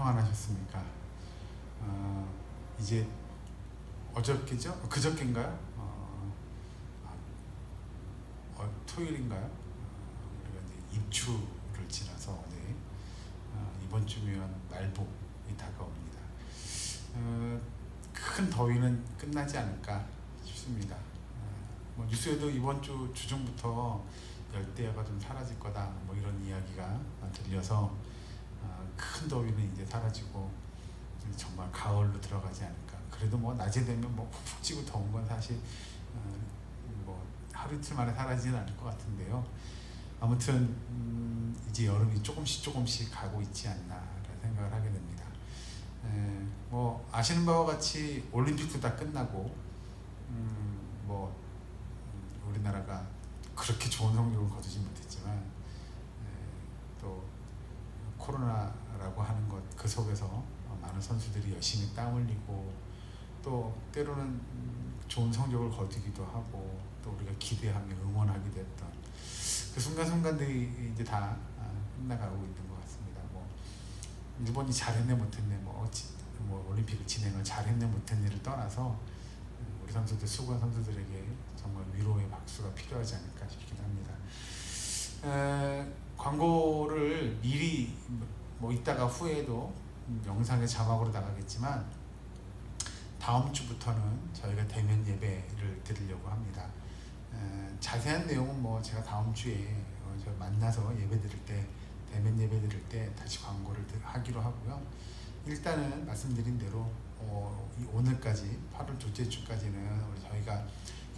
평안하셨습니까? 이제 어저께죠? 그저께인가요? 토요일인가요? 우리가 이제 입추를 지나서 이번 주면 말복이 다가옵니다. 큰 더위는 끝나지 않을까 싶습니다. 뭐 뉴스에도 이번 주 중부터 열대야가 좀 사라질 거다, 뭐 이런 이야기가 들려서 큰 더위는 이제 사라지고 정말 가을로 들어가지 않을까. 그래도 뭐 낮에 되면 뭐 푹푹 찌고 더운 건 사실 뭐 하루 이틀 만에 사라지는 않을 것 같은데요. 아무튼 이제 여름이 조금씩 가고 있지 않나라는 생각을 하게 됩니다. 뭐 아시는 바와 같이 올림픽도 다 끝나고 우리나라가 그렇게 좋은 성적을 거두지 못했지만 또 코로나라고 하는 것 그 속에서 많은 선수들이 열심히 땀 흘리고 또 때로는 좋은 성적을 거두기도 하고 또 우리가 기대하며 응원하게 됐던 그 순간순간들이 이제 다 끝나가고 있는 것 같습니다. 뭐 일본이 잘했네 못했네, 뭐 올림픽을 진행을 잘했네 못했네를 떠나서 우리 선수들, 수고한 선수들에게 정말 위로의 박수가 필요하지 않을까 싶긴 합니다. 광고를 미리 뭐 이따가 후에도 영상의 자막으로 나가겠지만 다음 주부터는 저희가 대면 예배를 드리려고 합니다. 자세한 내용은 뭐 제가 다음 주에 제가 만나서 예배 드릴 때, 대면 예배 드릴 때 다시 광고를 하기로 하고요. 일단은 말씀드린 대로 오늘까지 8월 둘째 주까지는 저희가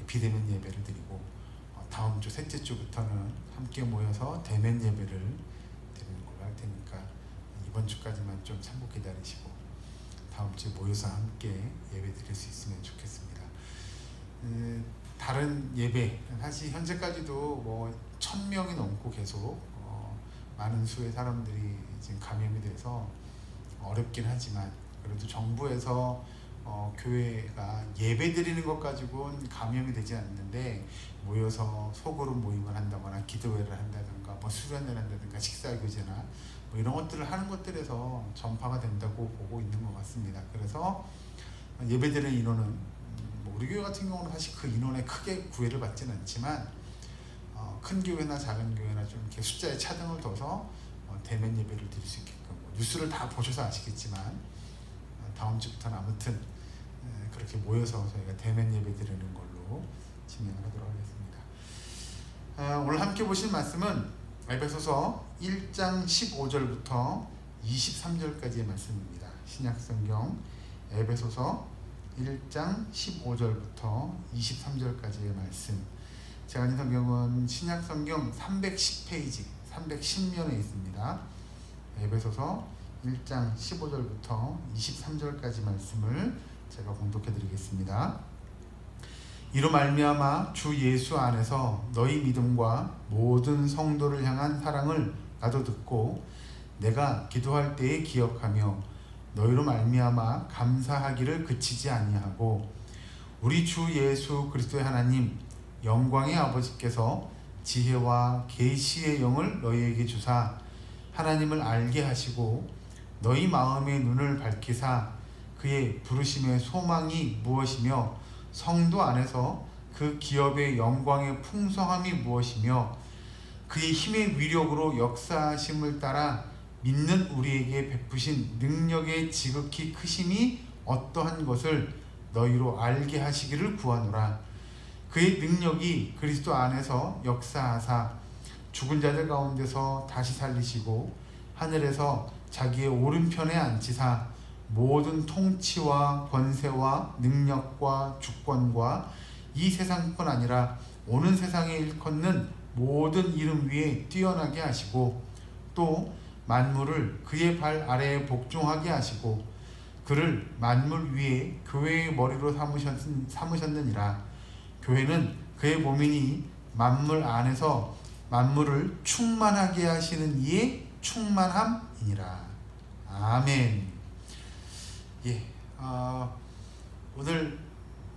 비대면 예배를 드리고 다음 주 셋째 주부터는 함께 모여서 대면 예배를 드리는 걸로 할 테니까 이번 주까지만 좀 참고 기다리시고 다음 주에 모여서 함께 예배 드릴 수 있으면 좋겠습니다. 다른 예배, 사실 현재까지도 뭐 1000명이 넘고 계속 많은 수의 사람들이 지금 감염이 돼서 어렵긴 하지만 그래도 정부에서 교회가 예배 드리는 것 가지고는 감염이 되지 않는데 모여서 소그룹 모임을 한다거나 기도회를 한다든가 뭐 수련회를 한다든가 식사교제나 뭐 이런 것들을 하는 것들에서 전파가 된다고 보고 있는 것 같습니다. 그래서 예배 드리는 인원은 우리 교회 같은 경우는 사실 그 인원에 크게 구애를 받지는 않지만 큰 교회나 작은 교회나 좀 이렇게 숫자에 차등을 둬서 대면 예배를 드릴 수 있게끔 뉴스를 다 보셔서 아시겠지만 다음 주부터는 아무튼 그렇게 모여서 저희가 대면 예배 드리는 걸로 진행하도록 하겠습니다. 오늘 함께 보실 말씀은 에베소서 1장 15절부터 23절까지의 말씀입니다. 신약성경 에베소서 1장 15절부터 23절까지의 말씀. 제가 가진 성경은 신약성경 310페이지 310면에 있습니다. 에베소서 1장 15절부터 23절까지 말씀을 제가 공독해 드리겠습니다. 이로 말미암아 주 예수 안에서 너희 믿음과 모든 성도를 향한 사랑을 나도 듣고 내가 기도할 때에 기억하며 너희로 말미암아 감사하기를 그치지 아니하고 우리 주 예수 그리스도의 하나님 영광의 아버지께서 지혜와 계시의 영을 너희에게 주사 하나님을 알게 하시고 너희 마음의 눈을 밝히사 그의 부르심의 소망이 무엇이며 성도 안에서 그 기업의 영광의 풍성함이 무엇이며 그의 힘의 위력으로 역사하심을 따라 믿는 우리에게 베푸신 능력의 지극히 크심이 어떠한 것을 너희로 알게 하시기를 구하노라. 그의 능력이 그리스도 안에서 역사하사 죽은 자들 가운데서 다시 살리시고 하늘에서 자기의 오른편에 앉히사 모든 통치와 권세와 능력과 주권과 이 세상뿐 아니라 오는 세상에 일컫는 모든 이름 위에 뛰어나게 하시고 또 만물을 그의 발 아래에 복종하게 하시고 그를 만물 위에 교회의 머리로 삼으셨느니라. 교회는 그의 몸이니 만물 안에서 만물을 충만하게 하시는 이의 충만함이니라. 아멘. 오늘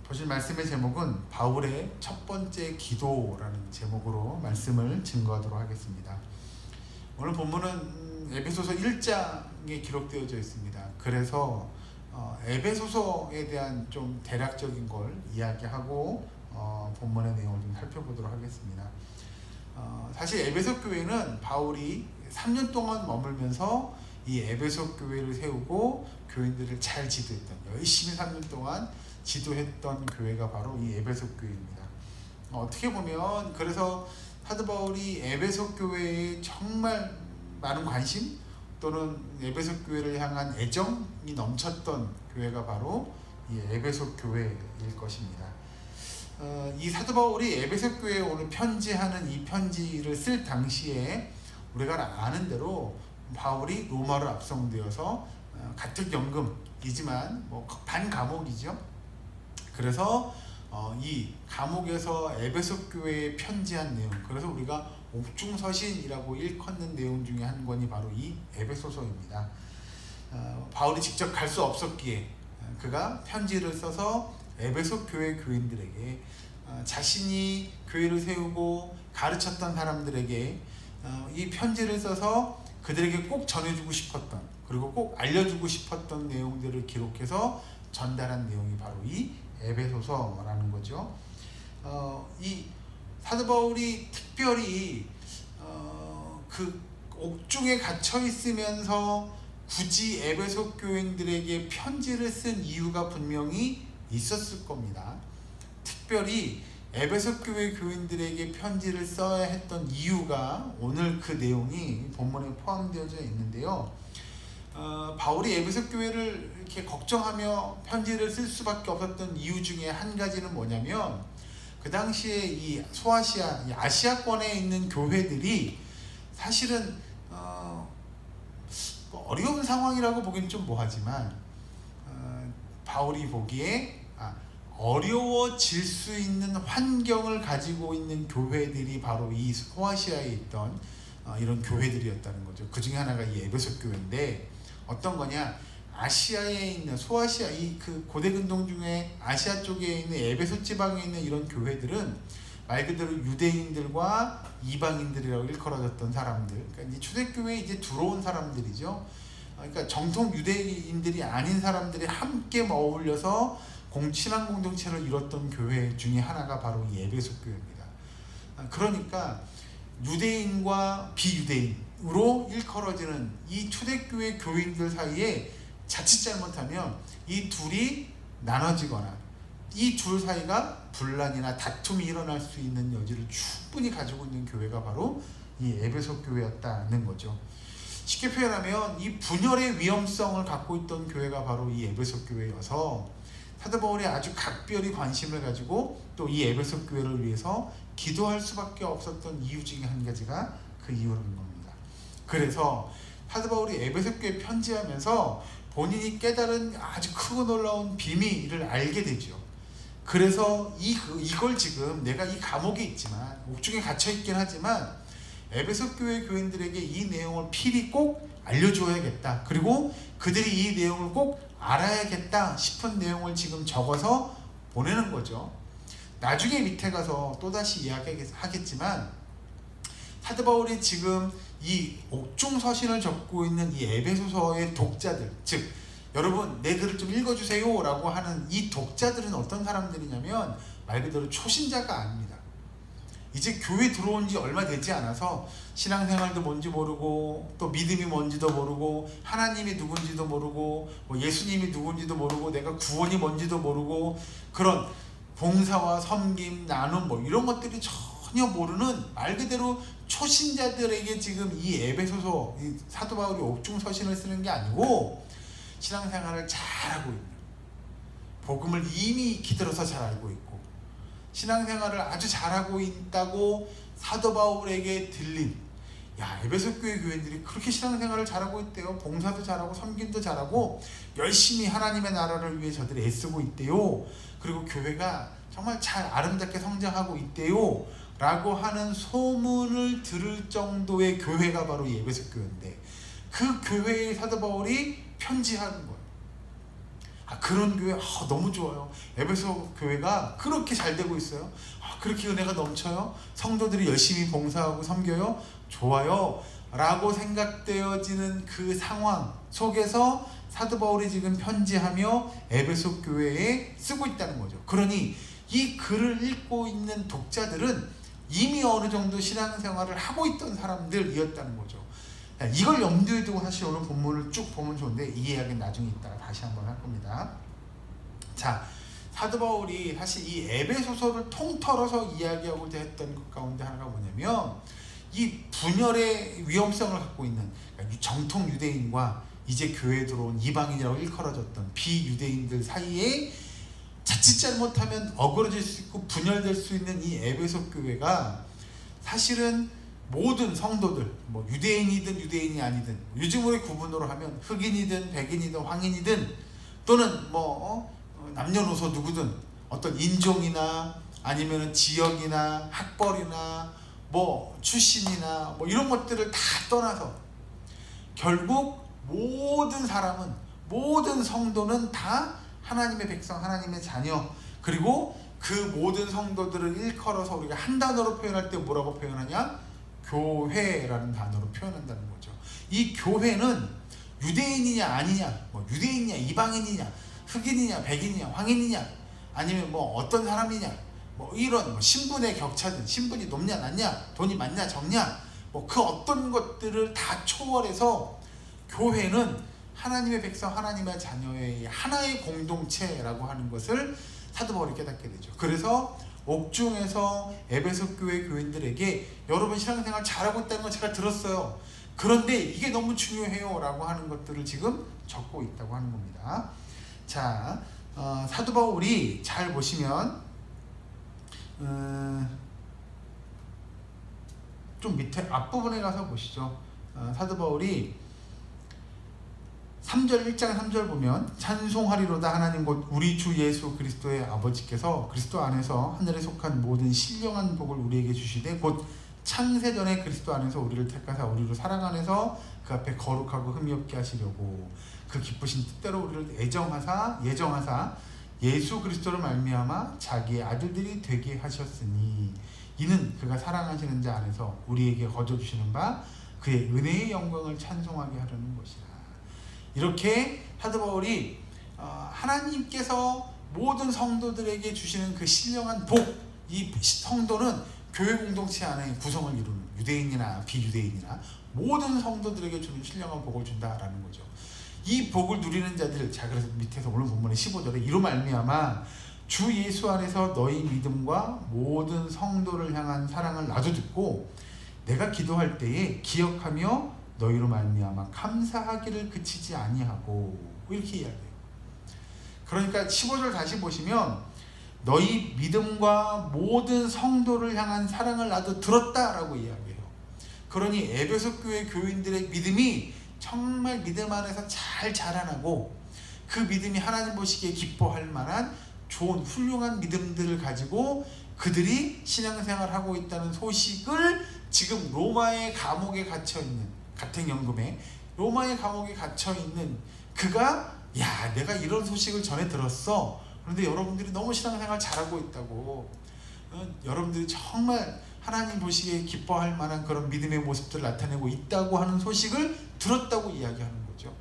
보실 말씀의 제목은 바울의 첫 번째 기도라는 제목으로 말씀을 증거하도록 하겠습니다. 오늘 본문은 에베소서 1장 9장에 기록되어져 있습니다. 그래서 에베소서에 대한 좀 대략적인 걸 이야기하고 본문의 내용을 좀 살펴보도록 하겠습니다. 사실 에베소 교회는 바울이 3년 동안 머물면서 이 에베소 교회를 세우고 교인들을 잘 지도했던, 열심히 3년 동안 지도했던 교회가 바로 이 에베소 교회입니다. 어떻게 보면 그래서 사도 바울이 에베소 교회에 정말 많은 관심 또는 에베소 교회를 향한 애정이 넘쳤던 교회가 바로 이 에베소 교회일 것입니다. 이 사도 바울이 에베소 교회에 오늘 편지하는 이 편지를 쓸 당시에 우리가 아는 대로 바울이 로마로 압송되어서 가택연금이지만 뭐 반감옥이죠. 그래서 이 감옥에서 에베소 교회에 편지한 내용, 그래서 우리가 옥중서신이라고 일컫는 내용 중에 한 권이 바로 이 에베소서입니다. 바울이 직접 갈 수 없었기에 그가 편지를 써서 에베소 교회 교인들에게 자신이 교회를 세우고 가르쳤던 사람들에게 이 편지를 써서 그들에게 꼭 전해주고 싶었던, 그리고 꼭 알려주고 싶었던 내용들을 기록해서 전달한 내용이 바로 이 에베소서라는 거죠. 이 사도 바울이 특별히 그 옥중에 갇혀 있으면서 굳이 에베소 교인들에게 편지를 쓴 이유가 분명히 있었을 겁니다. 특별히 에베소 교회 교인들에게 편지를 써야 했던 이유가 오늘 그 내용이 본문에 포함되어져 있는데요. 바울이 에베소 교회를 이렇게 걱정하며 편지를 쓸 수밖에 없었던 이유 중에 한 가지는 뭐냐면, 그 당시에 이 소아시아, 이 아시아권에 있는 교회들이 사실은 어려운 상황이라고 보기는 좀 뭐하지만 바울이 보기에 어려워질 수 있는 환경을 가지고 있는 교회들이 바로 이 소아시아에 있던 이런 교회들이었다는 거죠. 그 중에 하나가 이 에베소 교회인데, 어떤 거냐, 아시아에 있는 소아시아, 이 그 고대 근동 중에 아시아 쪽에 있는 에베소 지방에 있는 이런 교회들은 말 그대로 유대인들과 이방인들이라고 일컬어졌던 사람들, 그러니까 이제 초대교회에 이제 들어온 사람들이죠. 그러니까 정통 유대인들이 아닌 사람들이 함께 어울려서 친한 공동체를 이뤘던 교회 중에 하나가 바로 이 에베소 교회입니다. 그러니까 유대인과 비유대인으로 일컬어지는 이 초대교회 교인들 사이에 자칫 잘못하면 이 둘이 나눠지거나 이 둘 사이가 분란이나 다툼이 일어날 수 있는 여지를 충분히 가지고 있는 교회가 바로 이 에베소 교회였다는 거죠. 쉽게 표현하면 이 분열의 위험성을 갖고 있던 교회가 바로 이 에베소 교회여서 사도 바울이 아주 각별히 관심을 가지고 또 이 에베소 교회를 위해서 기도할 수밖에 없었던 이유 중에 한 가지가 그 이유라는 겁니다. 그래서 사도 바울이 에베소 교회에 편지하면서 본인이 깨달은 아주 크고 놀라운 비밀을 알게 되죠. 그래서 이걸 지금 내가 이 감옥에 있지만, 옥중에 갇혀 있긴 하지만 에베소 교회 교인들에게 이 내용을 필히 꼭 알려줘야겠다, 그리고 그들이 이 내용을 꼭 알아야겠다 싶은 내용을 지금 적어서 보내는 거죠. 나중에 밑에 가서 또다시 이야기하겠지만 사도 바울이 지금 이 옥중서신을 적고 있는 이 에베소서의 독자들, 즉 여러분 내 글을 좀 읽어주세요 라고 하는 이 독자들은 어떤 사람들이냐면 말 그대로 초신자가 아닙니다. 이제 교회 들어온 지 얼마 되지 않아서 신앙생활도 뭔지 모르고 또 믿음이 뭔지도 모르고 하나님이 누군지도 모르고 뭐 예수님이 누군지도 모르고 내가 구원이 뭔지도 모르고 그런 봉사와 섬김, 나눔 뭐 이런 것들이 전혀 모르는 말 그대로 초신자들에게 지금 이 에베소서, 이 사도 바울이 옥중서신을 쓰는 게 아니고 신앙생활을 잘하고 있는, 복음을 이미 익히 들어서 잘 알고 있고 신앙생활을 아주 잘하고 있다고 사도 바울에게 들린, 야, 에베소 교회 교인들이 그렇게 신앙생활을 잘하고 있대요. 봉사도 잘하고 섬김도 잘하고 열심히 하나님의 나라를 위해 저들이 애쓰고 있대요. 그리고 교회가 정말 잘 아름답게 성장하고 있대요 라고 하는 소문을 들을 정도의 교회가 바로 이 에베소 교회인데, 그 교회에 사도 바울이 편지하는 거예요. 그런 교회 너무 좋아요. 에베소 교회가 그렇게 잘 되고 있어요. 그렇게 은혜가 넘쳐요. 성도들이 열심히 봉사하고 섬겨요. 좋아요. 라고 생각되어지는 그 상황 속에서 사도 바울이 지금 편지하며 에베소 교회에 쓰고 있다는 거죠. 그러니 이 글을 읽고 있는 독자들은 이미 어느 정도 신앙생활을 하고 있던 사람들이었다는 거죠. 이걸 염두에 두고 사실 오늘 본문을 쭉 보면 좋은데 이 이야기는 나중에 이따가 다시 한번 할 겁니다. 자, 사도 바울이 사실 이 에베소서를 통틀어서 이야기하고자 했던 것 가운데 하나가 뭐냐면 이 분열의 위험성을 갖고 있는, 그러니까 정통 유대인과 이제 교회에 들어온 이방인이라고 일컬어졌던 비유대인들 사이에 자칫 잘못하면 어그러질 수 있고 분열될 수 있는 이 에베소 교회가 사실은 모든 성도들, 뭐 유대인이든 유대인이 아니든, 요즘으로의 구분으로 하면 흑인이든 백인이든 황인이든 또는 남녀노소 누구든 어떤 인종이나 아니면 지역이나 학벌이나 뭐 출신이나 뭐 이런 것들을 다 떠나서 결국 모든 사람은, 모든 성도는 다 하나님의 백성, 하나님의 자녀, 그리고 그 모든 성도들을 일컬어서 우리가 한 단어로 표현할 때 뭐라고 표현하냐? 교회라는 단어로 표현한다는 거죠. 이 교회는 유대인이냐 아니냐, 뭐 유대인이냐 이방인이냐, 흑인이냐 백인이냐 황인이냐, 아니면 뭐 어떤 사람이냐, 뭐 이런 뭐 신분의 격차든, 신분이 높냐 낮냐, 돈이 많냐 적냐, 뭐 그 어떤 것들을 다 초월해서 교회는 하나님의 백성, 하나님의 자녀의 하나의 공동체라고 하는 것을 사도 바울이 깨닫게 되죠. 그래서 옥중에서 에베소 교회 교인들에게 여러분 신앙생활 잘하고 있다는 걸 제가 들었어요. 그런데 이게 너무 중요해요 라고 하는 것들을 지금 적고 있다고 하는 겁니다. 자, 사도 바울이 잘 보시면 좀 밑에 앞부분에 가서 보시죠. 사도 바울이 3절 1장 3절 보면 찬송하리로다 하나님 곧 우리 주 예수 그리스도의 아버지께서 그리스도 안에서 하늘에 속한 모든 신령한 복을 우리에게 주시되 곧 창세전에 그리스도 안에서 우리를 택하사 우리로 사랑 안에서 그 앞에 거룩하고 흠이 없게 하시려고 그 기쁘신 뜻대로 우리를 예정하사 예수 그리스도로 말미암아 자기의 아들들이 되게 하셨으니 이는 그가 사랑하시는 자 안에서 우리에게 거저주시는 바 그의 은혜의 영광을 찬송하게 하려는 것이라. 이렇게 사도 바울이 하나님께서 모든 성도들에게 주시는 그 신령한 복, 이 성도는 교회 공동체 안에 구성을 이루는 유대인이나 비유대인이나 모든 성도들에게 주는 신령한 복을 준다라는 거죠. 이 복을 누리는 자들, 자 그래서 밑에서 오늘 본문의 15절에 이로 말미암아 주 예수 안에서 너희 믿음과 모든 성도를 향한 사랑을 나도 듣고 내가 기도할 때에 기억하며 너희로 말미암아 감사하기를 그치지 아니하고, 이렇게 이야기해요. 그러니까 15절 다시 보시면 너희 믿음과 모든 성도를 향한 사랑을 나도 들었다라고 이야기해요. 그러니 에베소 교회 교인들의 믿음이 정말 믿음 안에서 잘 자라나고 그 믿음이 하나님 보시기에 기뻐할 만한 좋은 훌륭한 믿음들을 가지고 그들이 신앙생활을 하고 있다는 소식을 지금 로마의 감옥에 갇혀있는, 같은 연금에 로마의 감옥에 갇혀있는 그가 야 내가 이런 소식을 전해 들었어. 그런데 여러분들이 너무 신앙생활 잘하고 있다고, 여러분들이 정말 하나님 보시기에 기뻐할 만한 그런 믿음의 모습들을 나타내고 있다고 하는 소식을 들었다고 이야기하는 거죠.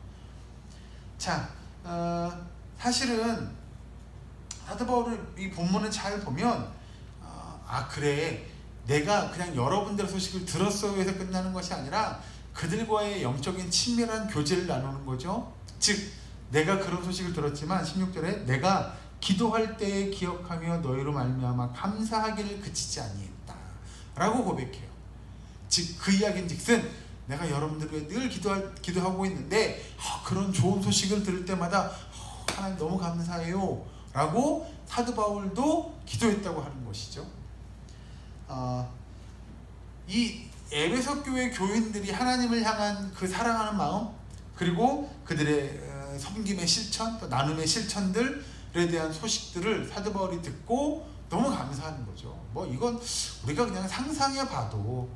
자, 사실은 사도 바울의 이 본문을 잘 보면 그래 내가 그냥 여러분들의 소식을 들었어요 해서 끝나는 것이 아니라 그들과의 영적인 친밀한 교제를 나누는 거죠. 즉 내가 그런 소식을 들었지만 16절에 내가 기도할 때에 기억하며 너희로 말미암아 감사하기를 그치지 아니했다 라고 고백해요. 즉 그 이야기인즉슨 내가 여러분들 위해 늘 기도하고 있는데 그런 좋은 소식을 들을 때마다 하나님 너무 감사해요 라고 사도 바울도 기도했다고 하는 것이죠. 이 에베소 교회 교인들이 하나님을 향한 그 사랑하는 마음, 그리고 그들의 섬김의 실천, 또 나눔의 실천들에 대한 소식들을 사도 바울이 듣고 너무 감사하는 거죠. 뭐 이건 우리가 그냥 상상해 봐도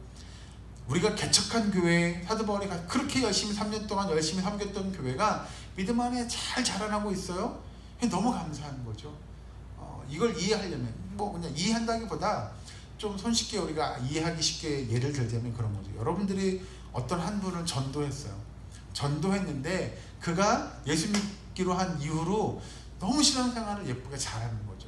우리가 개척한 교회, 사도 바울이 그렇게 열심히 3년 동안 열심히 섬겼던 교회가 믿음 안에 잘 자라나고 있어요. 너무 감사한 거죠. 이걸 이해하려면 뭐 그냥 이해한다기보다 좀 손쉽게 우리가 이해하기 쉽게 예를 들자면 그런 거죠. 여러분들이 어떤 한 분을 전도했어요. 전도했는데 그가 예수 믿기로 한 이후로 너무 신앙생활을 예쁘게 잘하는 거죠.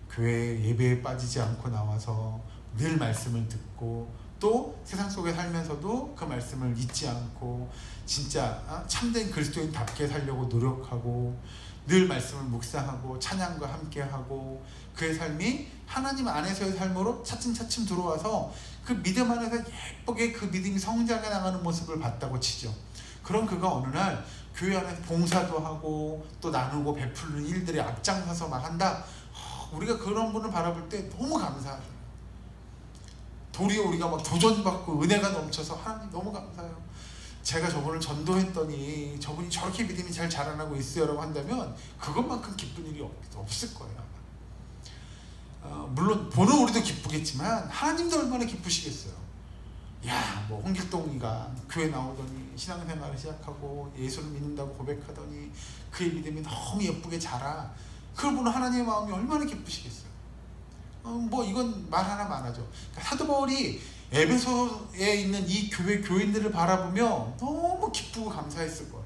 교회 예배에 빠지지 않고 나와서 늘 말씀을 듣고 또 세상 속에 살면서도 그 말씀을 잊지 않고 진짜 참된 그리스도인답게 살려고 노력하고 늘 말씀을 묵상하고 찬양과 함께하고 그의 삶이 하나님 안에서의 삶으로 차츰차츰 들어와서 그 믿음 안에서 예쁘게 그 믿음이 성장해 나가는 모습을 봤다고 치죠. 그럼 그가 어느 날 교회 안에서 봉사도 하고 또 나누고 베푸는 일들에 앞장서서 막 한다. 우리가 그런 분을 바라볼 때 너무 감사하죠. 도리어 우리가 막 도전받고 은혜가 넘쳐서 하나님 너무 감사해요. 제가 저분을 전도했더니 저분이 저렇게 믿음이 잘 자라나고 있어요 라고 한다면 그것만큼 기쁜 일이 없을 거예요. 물론 보는 우리도 기쁘겠지만 하나님도 얼마나 기쁘시겠어요. 야, 뭐 홍길동이가 교회 나오더니 신앙생활을 시작하고 예수를 믿는다고 고백하더니 그의 믿음이 너무 예쁘게 자라. 그걸 보는 하나님의 마음이 얼마나 기쁘시겠어요. 뭐 이건 말 하나만 하죠. 그러니까 사도 바울이 에베소에 있는 이 교회 교인들을 바라보며 너무 기쁘고 감사했을 거예요.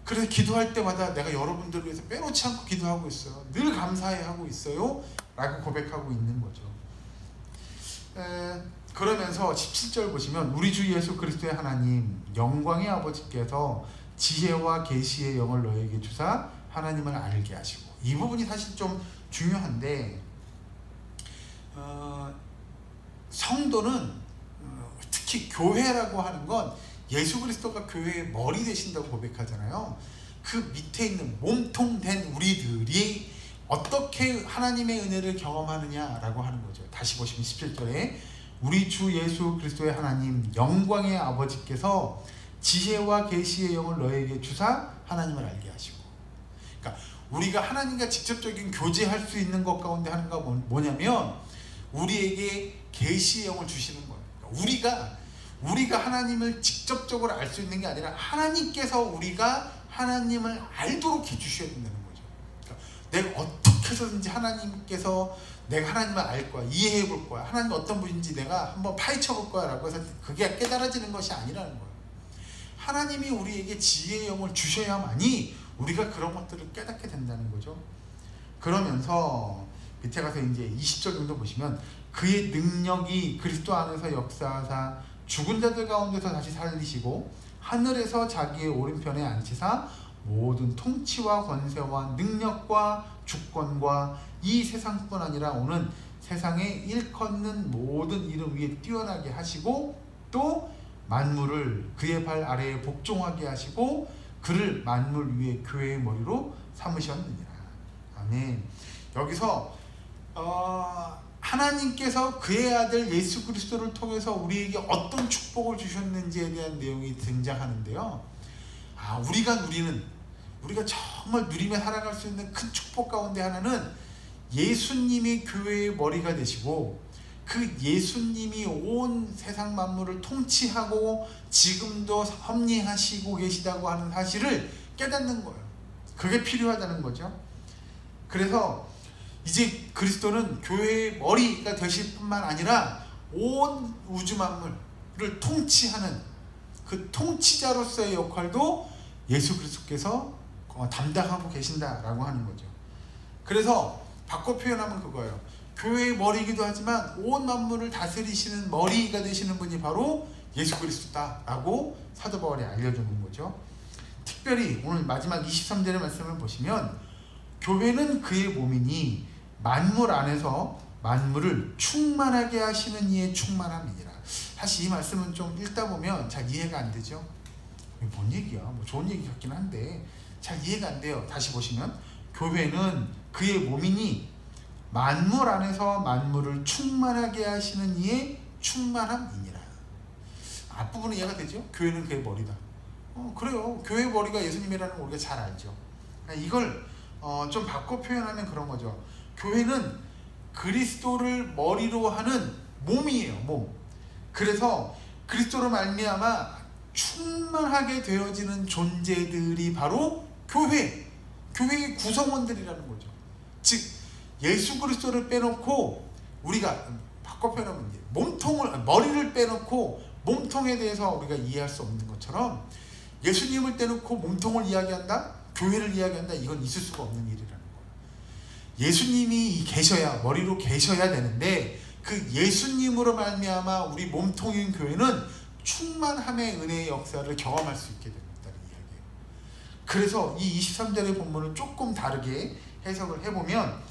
그래서 기도할 때마다 내가 여러분들을 위해서 빼놓지 않고 기도하고 있어요. 늘 감사해하고 있어요 라고 고백하고 있는 거죠. 그러면서 17절 보시면 우리 주 예수 그리스도의 하나님 영광의 아버지께서 지혜와 계시의 영을 너에게 주사 하나님을 알게 하시고, 이 부분이 사실 좀 중요한데 성도는 특히 교회라고 하는 건 예수 그리스도가 교회의 머리 되신다고 고백하잖아요. 그 밑에 있는 몸통 된 우리들이 어떻게 하나님의 은혜를 경험하느냐라고 하는 거죠. 다시 보시면 17절에 우리 주 예수 그리스도의 하나님 영광의 아버지께서 지혜와 계시의 영을 너에게 주사 하나님을 알게 하시고, 그러니까 우리가 하나님과 직접적인 교제할 수 있는 것 가운데 하나가 뭐냐면 우리에게 계시의 영을 주시는 거예요. 우리가 하나님을 직접적으로 알 수 있는 게 아니라 하나님께서 우리가 하나님을 알도록 해주셔야 된다는 거죠. 그러니까 내가 어떻게 해서든지 하나님께서 내가 하나님을 알 거야, 이해해 볼 거야, 하나님 어떤 분인지 내가 한번 파헤쳐 볼 거야 라고 해서 그게 깨달아지는 것이 아니라는 거예요. 하나님이 우리에게 지혜의 영을 주셔야만이 우리가 그런 것들을 깨닫게 된다는 거죠. 그러면서 밑에 가서 이제 20절 정도 보시면 그의 능력이 그리스도 안에서 역사하사 죽은 자들 가운데서 다시 살리시고 하늘에서 자기의 오른편에 앉히사 모든 통치와 권세와 능력과 주권과 이 세상뿐 아니라 오는 세상에 일컫는 모든 이름 위에 뛰어나게 하시고 또 만물을 그의 발 아래에 복종하게 하시고 그를 만물 위에 교회의 머리로 삼으셨느니라. 아멘. 여기서 하나님께서 그의 아들 예수 그리스도를 통해서 우리에게 어떤 축복을 주셨는지에 대한 내용이 등장하는데요. 우리가 정말 누리며 살아갈 수 있는 큰 축복 가운데 하나는 예수님이 교회의 머리가 되시고 그 예수님이 온 세상 만물을 통치하고 지금도 섭리하시고 계시다고 하는 사실을 깨닫는 거예요. 그게 필요하다는 거죠. 그래서 이제 그리스도는 교회의 머리가 되실 뿐만 아니라 온 우주 만물을 통치하는 그 통치자로서의 역할도 예수 그리스도께서 담당하고 계신다라고 하는 거죠. 그래서 바꿔 표현하면 그거예요. 교회의 머리이기도 하지만 온 만물을 다스리시는 머리가 되시는 분이 바로 예수 그리스도다라고 사도 바울이 알려주는 거죠. 특별히 오늘 마지막 23절의 말씀을 보시면 교회는 그의 몸이니 만물 안에서 만물을 충만하게 하시는 이의 충만함이니라. 사실 이 말씀은 좀 읽다 보면 잘 이해가 안 되죠. 뭔 얘기야? 뭐 좋은 얘기 같긴 한데 잘 이해가 안 돼요. 다시 보시면 교회는 그의 몸이니 만물 안에서 만물을 충만하게 하시는 이의 충만함이니라. 앞부분은 이해가 되죠? 교회는 그의 머리다. 그래요. 교회의 머리가 예수님이라는 걸 우리가 잘 알죠. 이걸 좀 바꿔 표현하면 그런 거죠. 교회는 그리스도를 머리로 하는 몸이에요. 몸. 그래서 그리스도로 말미암아 충만하게 되어지는 존재들이 바로 교회의 구성원들이라는 거죠. 즉 예수 그리스도를 빼놓고 우리가 바꿔 표현하면 머리를 빼놓고 몸통에 대해서 우리가 이해할 수 없는 것처럼 예수님을 떼놓고 몸통을 이야기한다? 교회를 이야기한다? 이건 있을 수가 없는 일이라는 거예요. 예수님이 계셔야, 머리로 계셔야 되는데 그 예수님으로 말미암아 우리 몸통인 교회는 충만함의 은혜의 역사를 경험할 수 있게 된다는 이야기예요. 그래서 이 23절의 본문을 조금 다르게 해석을 해보면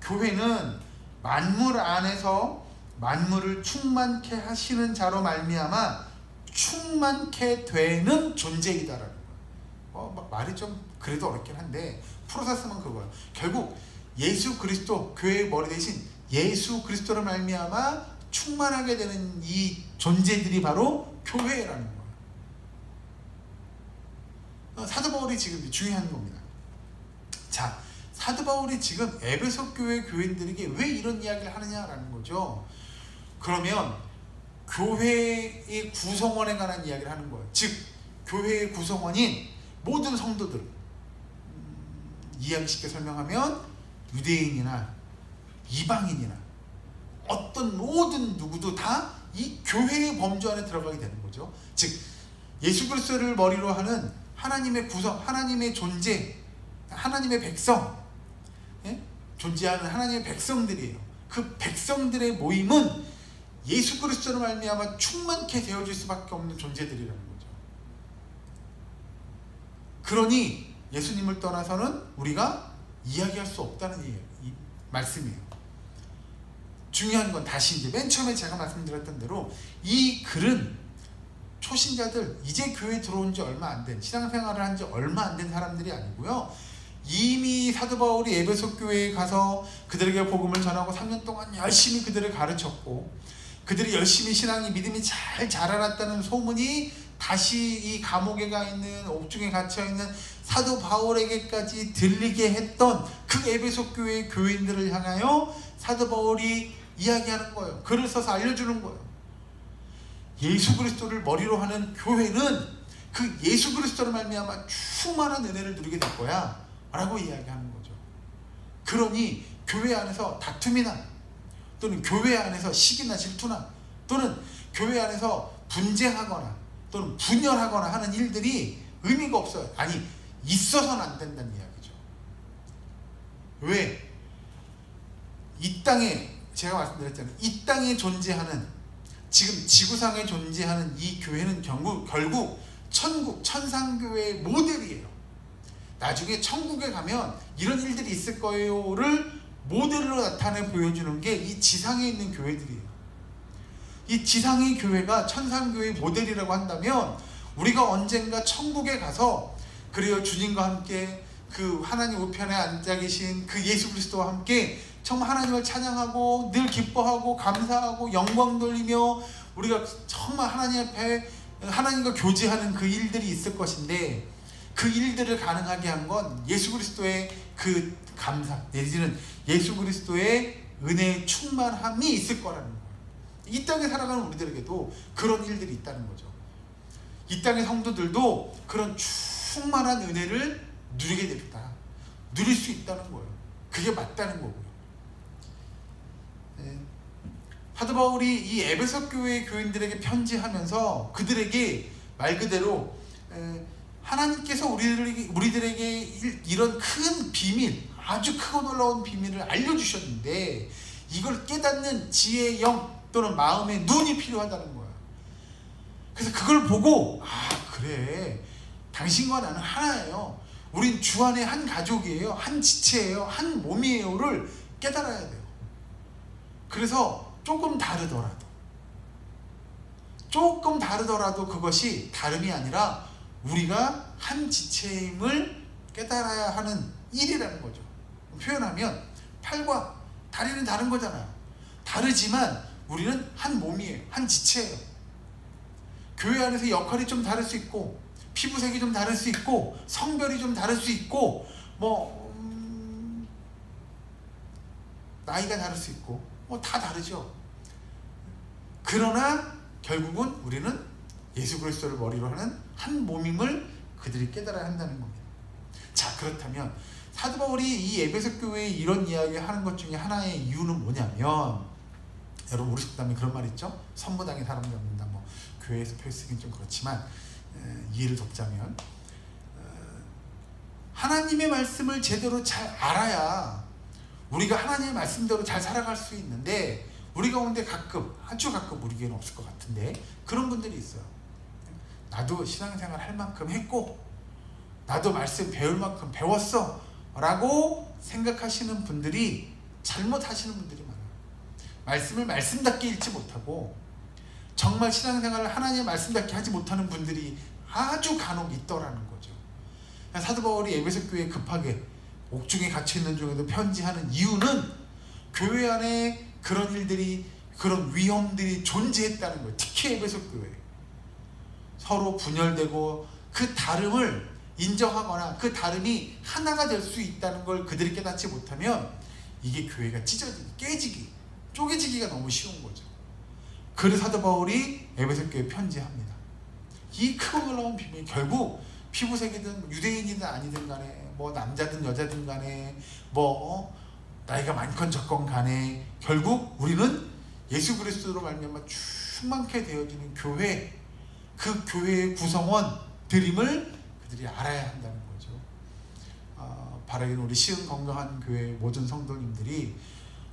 교회는 만물 안에서 만물을 충만케 하시는 자로 말미암아 충만케 되는 존재이다라는 거예요. 말이 좀 그래도 어렵긴 한데 풀어서 쓰면 그거예요. 결국 예수 그리스도, 교회의 머리 대신 예수 그리스도로 말미암아 충만하게 되는 이 존재들이 바로 교회라는 거예요. 사도 바울이 지금 중요한 겁니다. 자, 사도 바울이 지금 에베소 교회 교인들에게 왜 이런 이야기를 하느냐라는 거죠. 그러면 교회의 구성원에 관한 이야기를 하는 거예요. 즉 교회의 구성원인 모든 성도들, 이야기 쉽게 설명하면 유대인이나 이방인이나 어떤 모든 누구도 다 이 교회의 범주 안에 들어가게 되는 거죠. 즉 예수 그리스도를 머리로 하는 하나님의 구성, 하나님의 존재, 하나님의 백성, 존재하는 하나님의 백성들이에요. 그 백성들의 모임은 예수 그리스도로 말미암아 충만케 되어질 수밖에 없는 존재들이라는 거죠. 그러니 예수님을 떠나서는 우리가 이야기할 수 없다는 이 말씀이에요. 중요한 건 다시 이제 맨 처음에 제가 말씀드렸던 대로 이 글은 초신자들, 이제 교회에 들어온 지 얼마 안 된, 신앙생활을 한 지 얼마 안 된 사람들이 아니고요. 이미 사도 바울이 에베소 교회에 가서 그들에게 복음을 전하고 3년 동안 열심히 그들을 가르쳤고 그들이 열심히 신앙이 믿음이 잘 자라났다는 소문이 다시 이 감옥에 가 있는, 옥중에 갇혀 있는 사도 바울에게까지 들리게 했던 그 에베소 교회의 교인들을 향하여 사도 바울이 이야기하는 거예요. 글을 써서 알려주는 거예요. 예수 그리스도를 머리로 하는 교회는 그 예수 그리스도로 말미암아 충만한 은혜를 누리게 될 거야 라고 이야기하는 거죠. 그러니 교회 안에서 다툼이나 또는 교회 안에서 시기나 질투나 또는 교회 안에서 분쟁하거나 또는 분열하거나 하는 일들이 의미가 없어요. 아니, 있어서는 안 된다는 이야기죠. 왜? 이 땅에, 제가 말씀드렸잖아요. 이 땅에 존재하는, 지금 지구상에 존재하는 이 교회는 결국 천국, 천상교회의 모델이에요. 나중에 천국에 가면 이런 일들이 있을 거예요를 모델로 나타내 보여주는 게 이 지상에 있는 교회들이에요. 이 지상의 교회가 천상교회의 모델이라고 한다면 우리가 언젠가 천국에 가서 그래요, 주님과 함께 그 하나님 우편에 앉아 계신 그 예수 그리스도와 함께 정말 하나님을 찬양하고 늘 기뻐하고 감사하고 영광 돌리며 우리가 정말 하나님 앞에 하나님과 교제하는 그 일들이 있을 것인데 그 일들을 가능하게 한 건 예수 그리스도의 그 감사 내지는 예수 그리스도의 은혜의 충만함이 있을 거라는 거예요. 이 땅에 살아가는 우리들에게도 그런 일들이 있다는 거죠. 이 땅의 성도들도 그런 충만한 은혜를 누리게 됩니다. 누릴 수 있다는 거예요. 그게 맞다는 거고요. 네. 사도 바울이 이 에베소 교회 교인들에게 편지하면서 그들에게 말 그대로 하나님께서 우리들에게 이런 큰 비밀, 아주 크고 놀라운 비밀을 알려주셨는데 이걸 깨닫는 지혜의 영 또는 마음의 눈이 필요하다는 거야. 그래서 그걸 보고 그래, 당신과 나는 하나예요. 우린 주 안에 한 가족이에요. 한 지체예요. 한 몸이에요를 깨달아야 돼요. 그래서 조금 다르더라도 그것이 다름이 아니라 우리가 한 지체임을 깨달아야 하는 일이라는 거죠. 표현하면 팔과 다리는 다른 거잖아요. 다르지만 우리는 한 몸이에요. 한 지체예요. 교회 안에서 역할이 좀 다를 수 있고 피부색이 좀 다를 수 있고 성별이 좀 다를 수 있고 나이가 다를 수 있고 다 다르죠. 그러나 결국은 우리는 예수 그리스도를 머리로 하는 한 몸임을 그들이 깨달아야 한다는 겁니다. 자, 그렇다면 사도 바울이 이 에베소 교회에 이런 이야기를 하는 것 중에 하나의 이유는 뭐냐면, 여러분 우리 식당에 그런 말 있죠? 선무당에 사람 잡는다, 교회에서 표 쓰기는 좀 그렇지만 이해를 돕자면 하나님의 말씀을 제대로 잘 알아야 우리가 하나님의 말씀대로 잘 살아갈 수 있는데 우리 가운데 가끔, 아주 가끔 우리 교회는 없을 것 같은데 그런 분들이 있어요. 나도 신앙생활 할 만큼 했고 나도 말씀 배울 만큼 배웠어 라고 생각하시는 분들이 잘못하시는 분들이 많아요. 말씀을 말씀답게 읽지 못하고 정말 신앙생활을 하나님의 말씀답게 하지 못하는 분들이 아주 간혹 있더라는 거죠. 사도 바울이 에베소 교회에 급하게 옥중에 갇혀있는 중에도 편지하는 이유는 교회 안에 그런 일들이, 그런 위험들이 존재했다는 거예요. 특히 에베소 교회 서로 분열되고 그 다름을 인정하거나 그 다름이 하나가 될 수 있다는 걸 그들이 깨닫지 못하면 이게 교회가 찢어지기, 깨지기, 쪼개지기가 너무 쉬운 거죠. 그래서 사도 바울이 에베소 교회에 편지합니다. 이 크고 놀라운 비밀, 결국 피부색이든 유대인이든 아니든 간에 뭐 남자든 여자든 간에 뭐 나이가 많건 적건 간에 결국 우리는 예수 그리스도로 말미암아 충만케 되어지는 교회, 그 교회의 구성원들임을 그들이 알아야 한다는 거죠. 바라기는 우리 시흥 건강한 교회 모든 성도님들이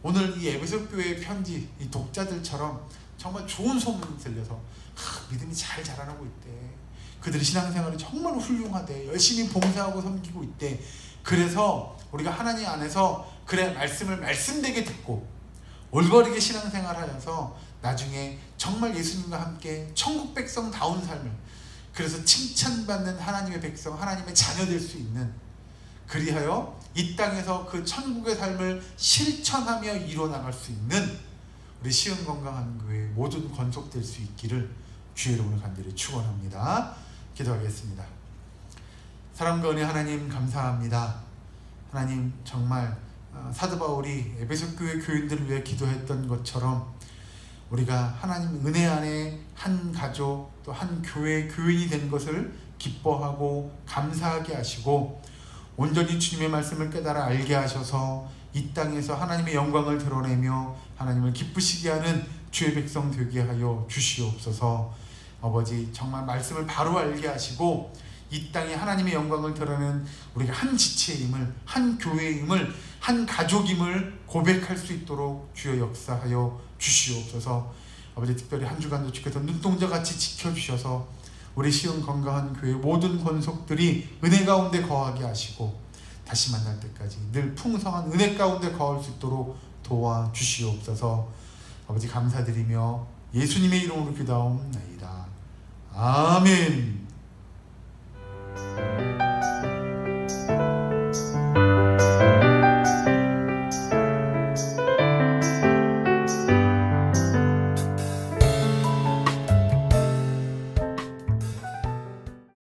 오늘 이 에베소 교회의 편지, 이 독자들처럼 정말 좋은 소문이 들려서 믿음이 잘 자라나고 있대. 그들의 신앙생활이 정말 훌륭하대. 열심히 봉사하고 섬기고 있대. 그래서 우리가 하나님 안에서 그래 말씀을 말씀되게 듣고 올바르게 신앙생활하여서 나중에 정말 예수님과 함께 천국 백성다운 삶을, 그래서 칭찬받는 하나님의 백성, 하나님의 자녀 될 수 있는, 그리하여 이 땅에서 그 천국의 삶을 실천하며 이뤄나갈 수 있는 우리 시흥 건강한 교회 모든 건속될 수 있기를 주의 이름으로 간절히 축원합니다. 기도하겠습니다. 사랑과 은혜 하나님 감사합니다. 하나님 정말 사도 바울이 에베소 교회 교인들을 위해 기도했던 것처럼 우리가 하나님 은혜 안에 한 가족 또 한 교회의 교인이 된 것을 기뻐하고 감사하게 하시고 온전히 주님의 말씀을 깨달아 알게 하셔서 이 땅에서 하나님의 영광을 드러내며 하나님을 기쁘시게 하는 주의 백성 되게 하여 주시옵소서. 아버지 정말 말씀을 바로 알게 하시고 이 땅에 하나님의 영광을 드러내는 우리가 한 지체임을, 한 교회임을, 한 가족임을 고백할 수 있도록 주여 역사하여 주시옵소서. 아버지 특별히 한 주간도 주께서 눈동자같이 지켜주셔서 우리 시흥 건강한 교회 모든 권속들이 은혜 가운데 거하게 하시고 다시 만날 때까지 늘 풍성한 은혜 가운데 거할 수 있도록 도와주시옵소서. 아버지 감사드리며 예수님의 이름으로 기도하옵나이다. 아멘.